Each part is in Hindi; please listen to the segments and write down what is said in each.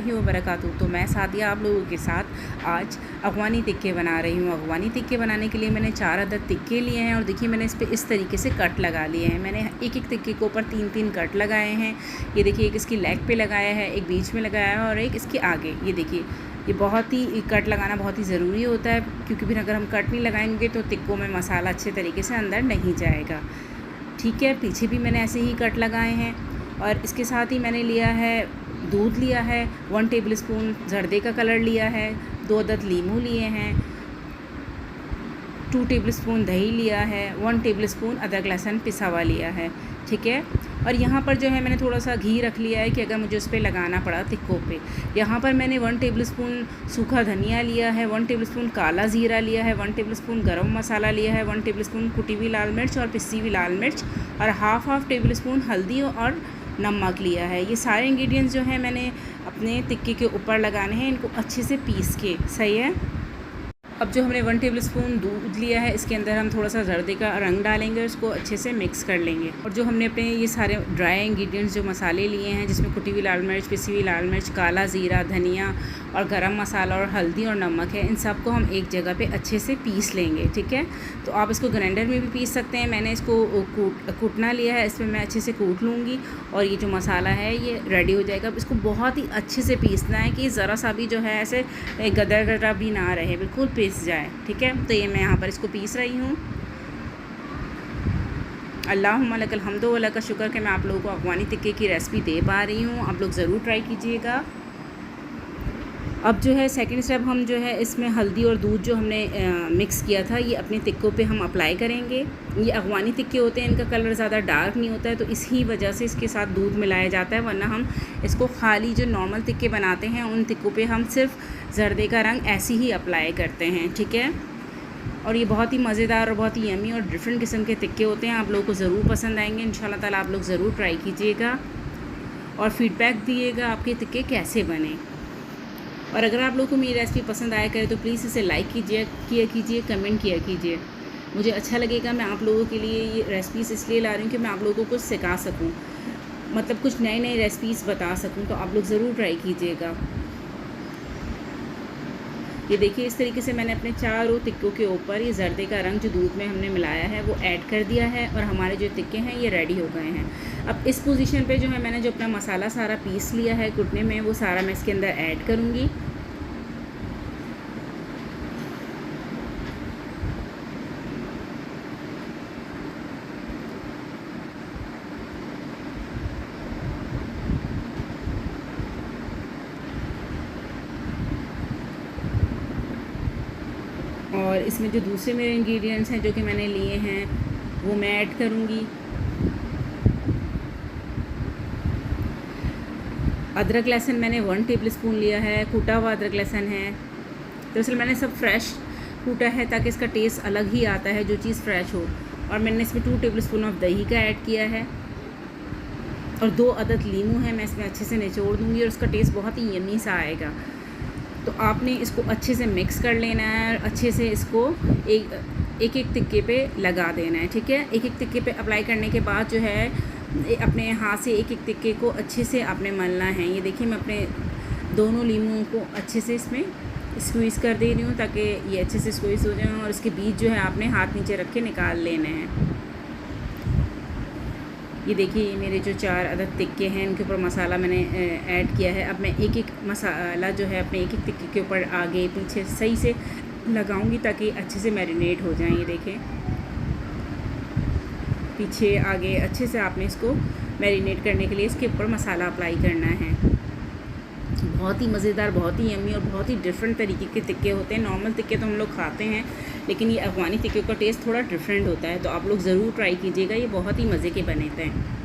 वबरकातुहू। तो मैं सादिया आप लोगों के साथ आज अफ़गानी टिक्के बना रही हूँ। अफ़गानी टिक्के बनाने के लिए मैंने 4 अदद टिक्के लिए हैं और देखिए मैंने इस पे इस तरीके से कट लगा लिए हैं। मैंने एक एक टिक्के के ऊपर 3-3 कट लगाए हैं। ये देखिए एक इसकी लेग पे लगाया है, एक बीच में लगाया है और एक इसके आगे। ये देखिए ये बहुत ही कट लगाना बहुत ही ज़रूरी होता है, क्योंकि फिर अगर हम कट नहीं लगाएंगे तो टिक्कों में मसाला अच्छे तरीके से अंदर नहीं जाएगा। ठीक है, पीछे भी मैंने ऐसे ही कट लगाए हैं। और इसके साथ ही मैंने लिया है दूध लिया है, 1 टेबलस्पून जर्दे का कलर लिया है, 2 अदद लीमू लिए हैं, 2 टेबलस्पून दही लिया है, 1 टेबलस्पून अदरक लहसुन पिसा हुआ लिया है। ठीक है, और यहाँ पर जो है मैंने थोड़ा सा घी रख लिया है कि अगर मुझे उस पर लगाना पड़ा टिक्कों पे। यहाँ पर मैंने 1 टेबलस्पून सूखा धनिया लिया है, 1 टेबलस्पून काला ज़ीरा लिया है, 1 टेबलस्पून गरम मसाला लिया है, 1 टेबलस्पून कुटी हुई लाल मिर्च और पिसी हुई लाल मिर्च और हाफ़ टेबलस्पून हल्दी और नमक लिया है। ये सारे इंग्रेडिएंट्स जो हैं मैंने अपने टिक्के के ऊपर लगाने हैं, इनको अच्छे से पीस के। सही है, अब जो हमने 1 टेबलस्पून दूध लिया है इसके अंदर हम थोड़ा सा जर्दे का रंग डालेंगे, उसको अच्छे से मिक्स कर लेंगे। और जो हमने अपने ये सारे ड्राई इंग्रेडिएंट्स जो मसाले लिए हैं, जिसमें कुटी हुई लाल मिर्च, पिसी हुई लाल मिर्च, काला ज़ीरा, धनिया और गरम मसाला और हल्दी और नमक है, इन सब को हम एक जगह पे अच्छे से पीस लेंगे। ठीक है, तो आप इसको ग्राइंडर में भी पीस सकते हैं। मैंने इसको कूटना लिया है, इसमें मैं अच्छे से कूट लूँगी और ये जो मसाला है ये रेडी हो जाएगा। इसको बहुत ही अच्छे से पीसना है कि ज़रा सा भी जो है ऐसे गदरा भी ना रहे, बिल्कुल पीस जाए। ठीक है, तो ये मैं यहाँ पर इसको पीस रही हूँ। अल्लाहुम्मा लकल हम्दु व लका शुक्र कि मैं आप लोगों को अफ़गानी टिक्के की रेसिपी दे पा रही हूँ। आप लोग ज़रूर ट्राई कीजिएगा। अब जो है सेकंड स्टेप, हम जो है इसमें हल्दी और दूध जो हमने मिक्स किया था ये अपने टिक्कों पे हम अप्लाई करेंगे। ये अफ़गानी टिक्के होते हैं, इनका कलर ज़्यादा डार्क नहीं होता है, तो इसी वजह से इसके साथ दूध मिलाया जाता है, वरना हम इसको खाली जो नॉर्मल टिक्के बनाते हैं उन टिक्कों पे हम सिर्फ जर्दे का रंग ऐसे ही अप्लाई करते हैं। ठीक है, और ये बहुत ही मज़ेदार और बहुत ही यमी और डिफरेंट किस्म के टिक्के होते हैं। आप लोगों को ज़रूर पसंद आएंगे इंशाल्लाह ताला। आप लोग ज़रूर ट्राई कीजिएगा और फ़ीडबैक दिएगा आपके टिक्के कैसे बने। और अगर आप लोगों को मेरी रेसिपी पसंद आया करे तो प्लीज़ इसे लाइक कीजिए, कमेंट किया कीजिए। मुझे अच्छा लगेगा। मैं आप लोगों के लिए ये रेसिपीज़ इसलिए ला रही हूँ कि मैं आप लोगों को कुछ सिखा सकूँ, मतलब कुछ नई रेसिपीज़ बता सकूँ, तो आप लोग ज़रूर ट्राई कीजिएगा। ये देखिए इस तरीके से मैंने अपने चारों टिक्कों के ऊपर ये जर्दे का रंग जो दूध में हमने मिलाया है वो ऐड कर दिया है और हमारे जो टिक्के हैं ये रेडी हो गए हैं। अब इस पोजीशन पे जो है मैंने जो अपना मसाला सारा पीस लिया है कुटने में, वो सारा मैं इसके अंदर ऐड करूँगी। और इसमें जो दूसरे मेरे इंग्रेडिएंट्स हैं जो कि मैंने लिए हैं वो मैं ऐड करूँगी। अदरक लहसुन मैंने 1 टेबलस्पून लिया है, कूटा हुआ अदरक लहसुन है। तो इसलिए मैंने सब फ्रेश कूटा है ताकि इसका टेस्ट अलग ही आता है, जो चीज़ फ्रेश हो। और मैंने इसमें 2 टेबलस्पून ऑफ दही का ऐड किया है और 2 अदद लीमू है, मैं इसमें अच्छे से निचोड़ दूँगी और उसका टेस्ट बहुत ही यम्मी सा आएगा। तो आपने इसको अच्छे से मिक्स कर लेना है और अच्छे से इसको एक एक टिक्के पे लगा देना है। ठीक है, एक एक टिक्के पे अप्लाई करने के बाद जो है अपने हाथ से एक एक टिक्के को अच्छे से आपने मलना है। ये देखिए मैं अपने दोनों लीमू को अच्छे से इसमें स्क्वीज़ कर दे रही हूँ ताकि ये अच्छे से स्क्वीज़ हो जाए और इसके बीज जो है आपने हाथ नीचे रख के निकाल लेने हैं। ये देखिए ये मेरे जो 4 अदद टिक्के हैं इनके ऊपर मसाला मैंने ऐड किया है। अब मैं एक एक मसाला जो है अपने एक एक टिक्के के ऊपर आगे पीछे सही से लगाऊंगी ताकि अच्छे से मैरिनेट हो जाएं। ये देखें पीछे आगे अच्छे से आपने इसको मैरिनेट करने के लिए इसके ऊपर मसाला अप्लाई करना है। बहुत ही मज़ेदार, बहुत ही यम्मी और बहुत ही डिफरेंट तरीके के टिक्के होते हैं। नॉर्मल टिक्के तो हम लोग खाते हैं, लेकिन ये अफ़गानी टिक्के का टेस्ट थोड़ा डिफरेंट होता है, तो आप लोग ज़रूर ट्राई कीजिएगा। ये बहुत ही मज़े के बनते हैं।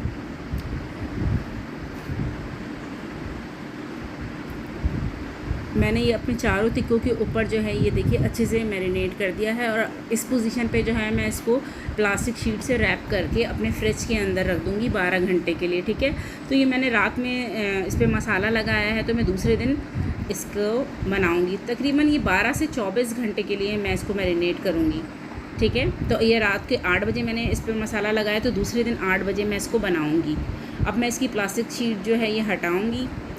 मैंने ये अपने चारों टिक्कों के ऊपर जो है ये देखिए अच्छे से मैरिनेट कर दिया है और इस पोजीशन पे जो है मैं इसको प्लास्टिक शीट से रैप करके अपने फ्रिज के अंदर रख दूँगी 12 घंटे के लिए। ठीक है, तो ये मैंने रात में इस पर मसाला लगाया है, तो मैं दूसरे दिन इसको बनाऊँगी। तकरीबन ये 12 से 24 घंटे के लिए मैं इसको मैरिनेट करूँगी। ठीक है, तो ये रात के 8 बजे मैंने इस पर मसाला लगाया, तो दूसरे दिन 8 बजे मैं इसको बनाऊँगी। अब मैं इसकी प्लास्टिक शीट जो है ये हटाऊँगी